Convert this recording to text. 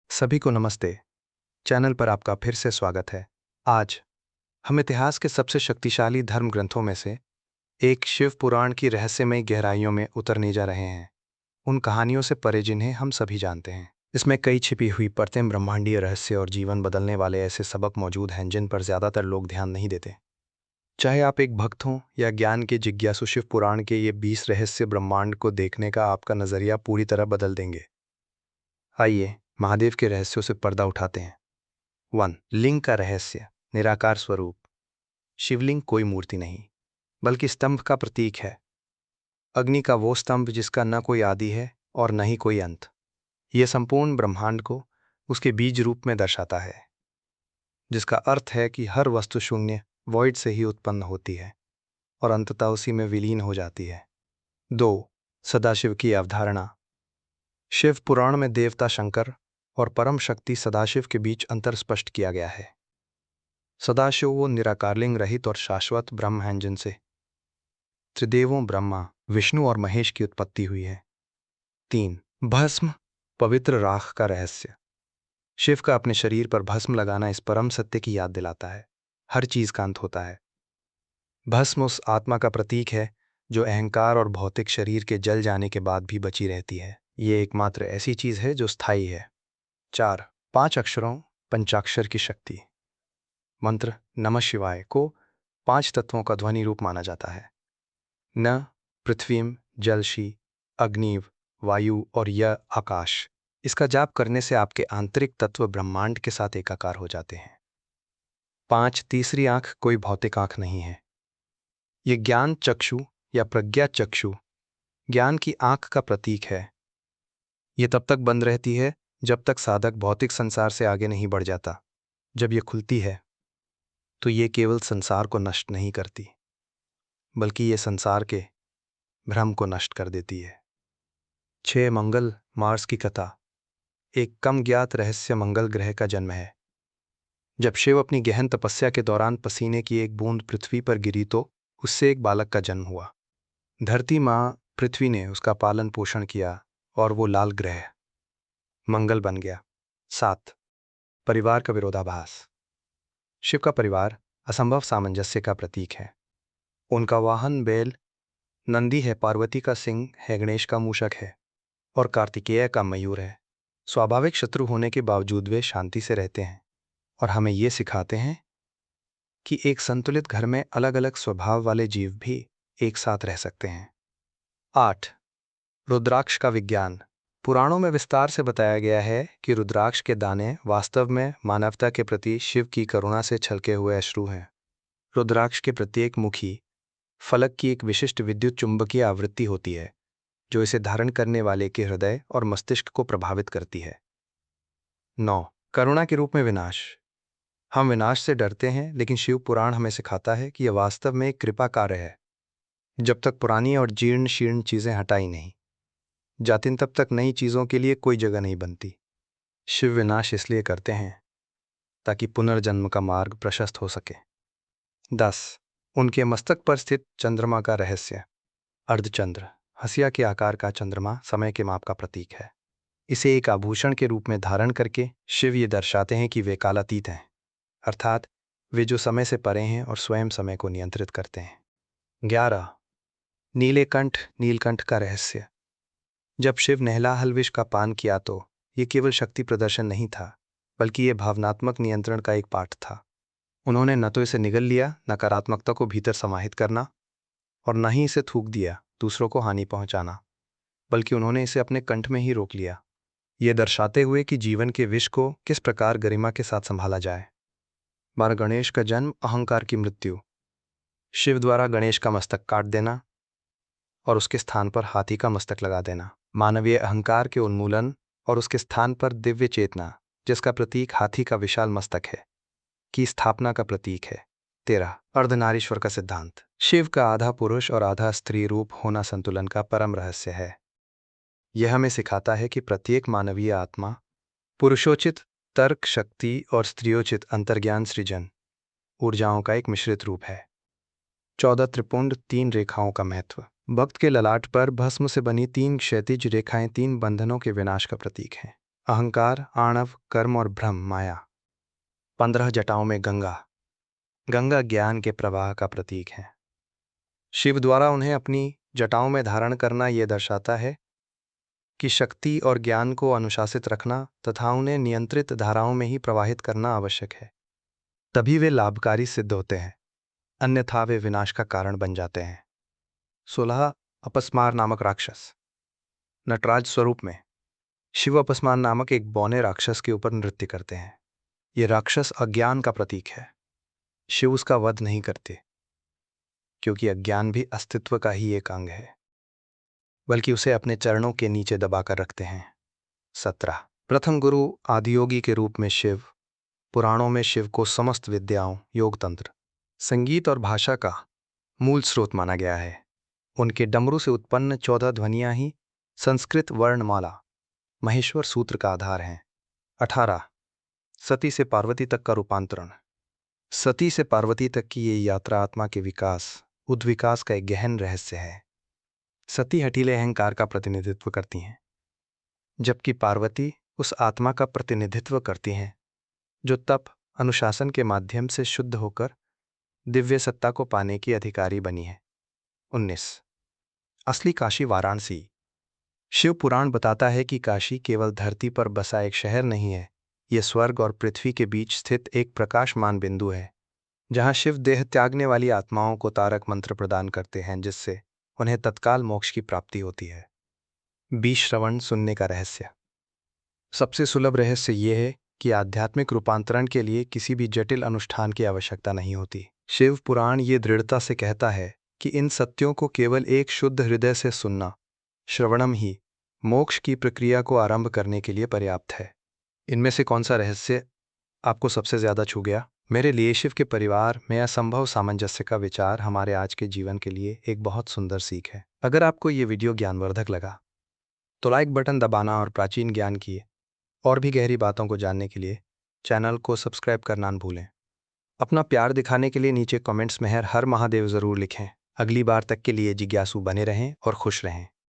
सभी को नमस्ते। चैनल पर आपका फिर से स्वागत है। आज हम इतिहास के सबसे शक्तिशाली धर्म ग्रंथों में से एक शिव पुराण की रहस्यमय गहराइयों में उतरने जा रहे हैं, उन कहानियों से परे जिन्हें हम सभी जानते हैं। इसमें कई छिपी हुई परतें, ब्रह्मांडीय रहस्य और जीवन बदलने वाले ऐसे सबक मौजूद हैं जिन पर ज्यादातर लोग ध्यान नहीं देते। चाहे आप एक भक्त हों या ज्ञान के जिज्ञासु, शिव पुराण के ये 20 रहस्य ब्रह्मांड को देखने का आपका नजरिया पूरी तरह बदल देंगे। आइए महादेव के रहस्यों से पर्दा उठाते हैं। 1. लिंग का रहस्य, निराकार स्वरूप। शिवलिंग कोई मूर्ति नहीं, बल्कि स्तंभ का प्रतीक है। अग्नि का वो स्तंभ जिसका न कोई आदि है और न ही कोई अंत। यह संपूर्ण ब्रह्मांड को उसके बीज रूप में दर्शाता है, जिसका अर्थ है कि हर वस्तु शून्य, वॉइड से ही उत्पन्न होती है और अंततः उसी में विलीन हो जाती है। 2. सदाशिव की अवधारणा। शिव पुराण में देवता शंकर और परम शक्ति सदाशिव के बीच अंतर स्पष्ट किया गया है। सदाशिव वो निराकारलिंग रहित और शाश्वत ब्रह्म हैं जिनसे त्रिदेवों ब्रह्मा, विष्णु और महेश की उत्पत्ति हुई है। 3. भस्म, पवित्र राख का रहस्य। शिव का अपने शरीर पर भस्म लगाना इस परम सत्य की याद दिलाता है, हर चीज का अंत होता है। भस्म उस आत्मा का प्रतीक है जो अहंकार और भौतिक शरीर के जल जाने के बाद भी बची रहती है। ये एकमात्र ऐसी चीज है जो स्थायी है। 4. 5 अक्षरों, पंचाक्षर की शक्ति। मंत्र नमः शिवाय को 5 तत्वों का ध्वनि रूप माना जाता है। न, पृथ्वीम, जलशी, अग्निव, वायु और य, आकाश। इसका जाप करने से आपके आंतरिक तत्व ब्रह्मांड के साथ एकाकार हो जाते हैं। 5. तीसरी आंख कोई भौतिक आंख नहीं है। ये ज्ञान चक्षु या प्रज्ञा चक्षु, ज्ञान की आंख का प्रतीक है। ये तब तक बंद रहती है जब तक साधक भौतिक संसार से आगे नहीं बढ़ जाता। जब ये खुलती है तो ये केवल संसार को नष्ट नहीं करती, बल्कि ये संसार के भ्रम को नष्ट कर देती है। 6. मंगल, मार्स की कथा। एक कम ज्ञात रहस्य मंगल ग्रह का जन्म है। जब शिव अपनी गहन तपस्या के दौरान पसीने की एक बूंद पृथ्वी पर गिरी तो उससे एक बालक का जन्म हुआ। धरती माँ पृथ्वी ने उसका पालन पोषण किया और वो लाल ग्रह मंगल बन गया। 7. परिवार का विरोधाभास। शिव का परिवार असंभव सामंजस्य का प्रतीक है। उनका वाहन बैल नंदी है, पार्वती का सिंह है, गणेश का मूषक है और कार्तिकेय का मयूर है। स्वाभाविक शत्रु होने के बावजूद वे शांति से रहते हैं और हमें ये सिखाते हैं कि एक संतुलित घर में अलग अलग स्वभाव वाले जीव भी एक साथ रह सकते हैं। 8. रुद्राक्ष का विज्ञान। पुराणों में विस्तार से बताया गया है कि रुद्राक्ष के दाने वास्तव में मानवता के प्रति शिव की करुणा से छलके हुए अश्रु हैं। रुद्राक्ष के प्रत्येक मुखी फलक की एक विशिष्ट विद्युत चुंबकीय आवृत्ति होती है जो इसे धारण करने वाले के हृदय और मस्तिष्क को प्रभावित करती है। 9. करुणा के रूप में विनाश। हम विनाश से डरते हैं, लेकिन शिव पुराण हमें सिखाता है कि यह वास्तव में एक कृपा कार्य है। जब तक पुरानी और जीर्ण शीर्ण चीजें हटाई नहीं जाती तब तक नई चीजों के लिए कोई जगह नहीं बनती। शिव विनाश इसलिए करते हैं ताकि पुनर्जन्म का मार्ग प्रशस्त हो सके। 10. उनके मस्तक पर स्थित चंद्रमा का रहस्य। अर्धचंद्र, हंसिया के आकार का चंद्रमा समय के माप का प्रतीक है। इसे एक आभूषण के रूप में धारण करके शिव ये दर्शाते हैं कि वे कालातीत हैं, अर्थात वे जो समय से परे हैं और स्वयं समय को नियंत्रित करते हैं। 11. नीलेकंठ, नीलकंठ का रहस्य। जब शिव ने हलाहल विष का पान किया तो ये केवल शक्ति प्रदर्शन नहीं था, बल्कि ये भावनात्मक नियंत्रण का एक पाठ था। उन्होंने न तो इसे निगल लिया, नकारात्मकता को भीतर समाहित करना, और न ही इसे थूक दिया, दूसरों को हानि पहुंचाना, बल्कि उन्होंने इसे अपने कंठ में ही रोक लिया, ये दर्शाते हुए कि जीवन के विष को किस प्रकार गरिमा के साथ संभाला जाए। 12. गणेश का जन्म, अहंकार की मृत्यु। शिव द्वारा गणेश का मस्तक काट देना और उसके स्थान पर हाथी का मस्तक लगा देना मानवीय अहंकार के उन्मूलन और उसके स्थान पर दिव्य चेतना, जिसका प्रतीक हाथी का विशाल मस्तक है, की स्थापना का प्रतीक है। 13. अर्धनारीश्वर का सिद्धांत। शिव का आधा पुरुष और आधा स्त्री रूप होना संतुलन का परम रहस्य है। यह हमें सिखाता है कि प्रत्येक मानवीय आत्मा पुरुषोचित तर्क शक्ति और स्त्रियोचित अंतर्ज्ञान सृजन ऊर्जाओं का एक मिश्रित रूप है। 14. त्रिपुंड, 3 रेखाओं का महत्व। भक्त के ललाट पर भस्म से बनी 3 क्षैतिज रेखाएं 3 बंधनों के विनाश का प्रतीक हैं। अहंकार, आणव, कर्म और भ्रम, माया। 15 जटाओं में गंगा। गंगा ज्ञान के प्रवाह का प्रतीक है। शिव द्वारा उन्हें अपनी जटाओं में धारण करना यह दर्शाता है कि शक्ति और ज्ञान को अनुशासित रखना तथा उन्हें नियंत्रित धाराओं में ही प्रवाहित करना आवश्यक है। तभी वे लाभकारी सिद्ध होते हैं, अन्यथा वे विनाश का कारण बन जाते हैं। 16 अपस्मार नामक राक्षस। नटराज स्वरूप में शिव अपस्मार नामक एक बौने राक्षस के ऊपर नृत्य करते हैं। ये राक्षस अज्ञान का प्रतीक है। शिव उसका वध नहीं करते, क्योंकि अज्ञान भी अस्तित्व का ही एक अंग है, बल्कि उसे अपने चरणों के नीचे दबाकर रखते हैं। 17 प्रथम गुरु आदियोगी के रूप में शिव। पुराणों में शिव को समस्त विद्याओं, योग तंत्र, संगीत और भाषा का मूल स्रोत माना गया है। उनके डमरू से उत्पन्न 14 ध्वनियां ही संस्कृत वर्णमाला, महेश्वर सूत्र का आधार हैं। 18 सती से पार्वती तक का रूपांतरण। सती से पार्वती तक की ये यात्रा आत्मा के विकास, उद्विकास का एक गहन रहस्य है। सती हठीले अहंकार का प्रतिनिधित्व करती हैं, जबकि पार्वती उस आत्मा का प्रतिनिधित्व करती हैं जो तप, अनुशासन के माध्यम से शुद्ध होकर दिव्य सत्ता को पाने की अधिकारी बनी है। 19 असली काशी वाराणसी। शिव पुराण बताता है कि काशी केवल धरती पर बसा एक शहर नहीं है, यह स्वर्ग और पृथ्वी के बीच स्थित एक प्रकाशमान बिंदु है, जहां शिव देह त्यागने वाली आत्माओं को तारक मंत्र प्रदान करते हैं, जिससे उन्हें तत्काल मोक्ष की प्राप्ति होती है। 20 श्रवण सुनने का रहस्य। सबसे सुलभ रहस्य यह है कि आध्यात्मिक रूपांतरण के लिए किसी भी जटिल अनुष्ठान की आवश्यकता नहीं होती। शिव पुराण ये दृढ़ता से कहता है कि इन सत्यों को केवल एक शुद्ध हृदय से सुनना, श्रवणम ही, मोक्ष की प्रक्रिया को आरंभ करने के लिए पर्याप्त है। इनमें से कौन सा रहस्य आपको सबसे ज्यादा छू गया? मेरे लिए शिव के परिवार में असंभव सामंजस्य का विचार हमारे आज के जीवन के लिए एक बहुत सुंदर सीख है। अगर आपको ये वीडियो ज्ञानवर्धक लगा तो लाइक बटन दबाना और प्राचीन ज्ञान की और भी गहरी बातों को जानने के लिए चैनल को सब्सक्राइब करना न भूलें। अपना प्यार दिखाने के लिए नीचे कमेंट्स में हर हर महादेव जरूर लिखें। अगली बार तक के लिए जिज्ञासु बने रहें और खुश रहें।